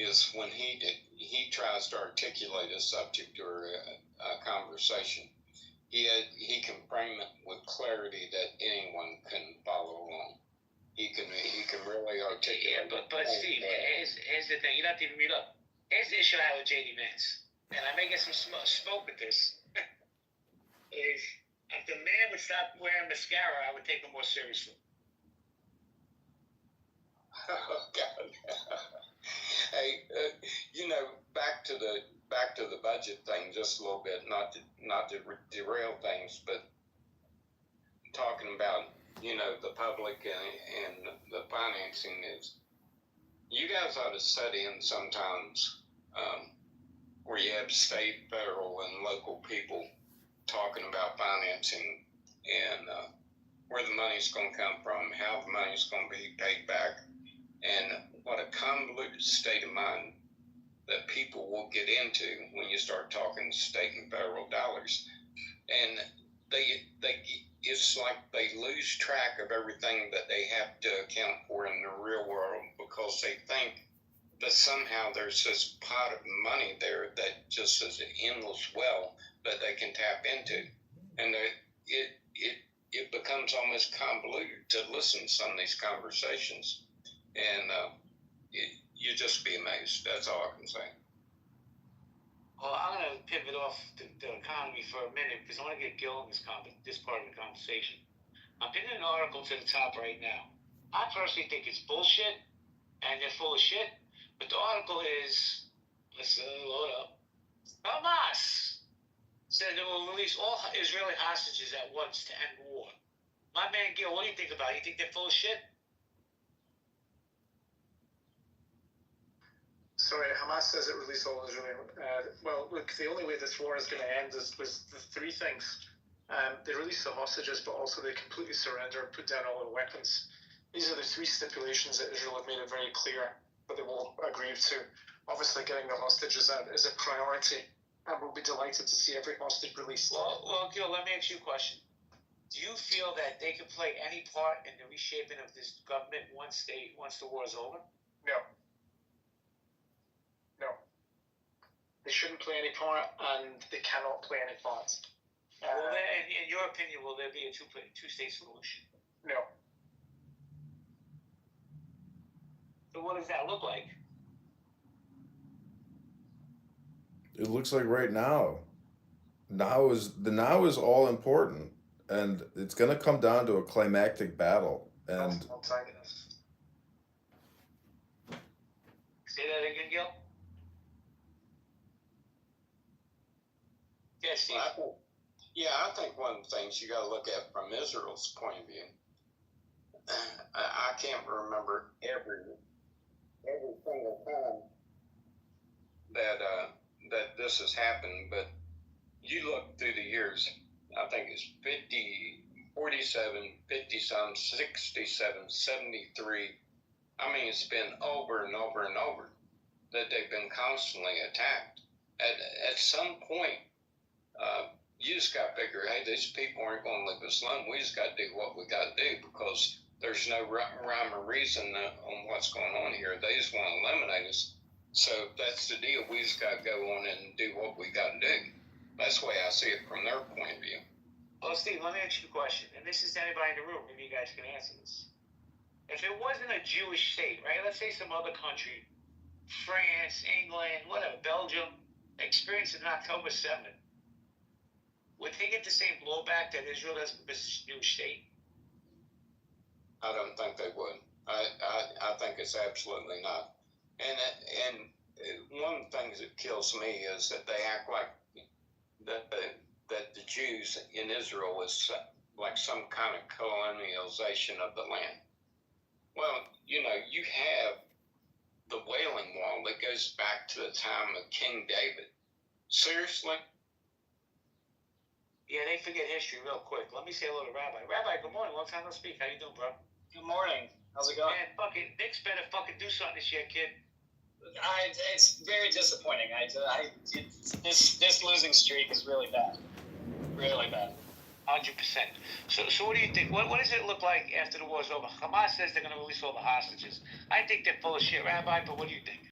is when he tries to articulate a subject or a conversation. He can frame it with clarity that anyone can follow along. He can really articulate. Yeah, but Steve, here's the thing. You don't have to even read up. Here's the issue I have with J.D. Vance, and I may get some smoke with this. Is if the man would stop wearing mascara, I would take him more seriously. Oh God. Hey, back to the budget thing just a little bit, not to derail things, but talking about the public and the financing is, you guys ought to set in sometimes where you have state, federal, and local people talking about financing and where the money's going to come from, how the money's going to be paid back, and what a convoluted state of mind that people will get into when you start talking state and federal dollars. And it's like they lose track of everything that they have to account for in the real world, because they think that somehow there's this pot of money there that just is an endless well that they can tap into. And it becomes almost convoluted to listen to some of these conversations. And you just be amazed. That's all I can say. Well, I'm going to pivot off the economy for a minute because I want to get Gil in this part of the conversation. I'm pinning an article to the top right now. I personally think it's bullshit and they're full of shit, but the article is, let's load up. Hamas said they will release all Israeli hostages at once to end war. My man Gil, what do you think about it? You think they're full of shit? Sorry, Hamas says it released all Israeli. Well, look, the only way this war is going to end was the three things. They release the hostages, but also they completely surrender and put down all their weapons. These are the three stipulations that Israel have made it very clear that they will agree to. Obviously, getting the hostages out is a priority, and we'll be delighted to see every hostage released. Well, Gil, let me ask you a question. Do you feel that they can play any part in the reshaping of this government once the war is over? No. They shouldn't play any part, and they cannot play any part. In your opinion, will there be a two-state solution? No. So what does that look like? It looks like right now. Now is all important, and it's going to come down to a climactic battle. And say that again, Gil. Yes, Steve. I think one of the things you got to look at from Israel's point of view, I can't remember every single time that this has happened, but you look through the years, I think it's 50, 47, 50-some, 67, 73. I mean, it's been over and over and over that they've been constantly attacked. At some point, you just got to figure, hey, these people aren't going to leave us alone. We just got to do what we got to do, because there's no rhyme or reason on what's going on here. They just want to eliminate us. So that's the deal. We just got to go on and do what we got to do. That's the way I see it from their point of view. Well, Steve, let me ask you a question, and this is to anybody in the room. Maybe you guys can answer this. If it wasn't a Jewish state, right? Let's say some other country, France, England, whatever, Belgium, experienced an October 7th. Would they get the same blowback that Israel does because it's a Jewish state? I don't think they would. I think it's absolutely not. And one of the things that kills me is that they act like that the Jews in Israel is like some kind of colonialization of the land. Well, you have the Wailing Wall that goes back to the time of King David. Seriously? Yeah, they forget history real quick. Let me say hello to Rabbi. Rabbi, good morning. Long time no speak. How you doing, bro? Good morning. How's it going? Man, Knicks better fucking do something this year, kid. It's very disappointing. This losing streak is really bad. Really bad. 100%. So what do you think? What does it look like after the war's over? Hamas says they're going to release all the hostages. I think they're full of shit, Rabbi, but what do you think?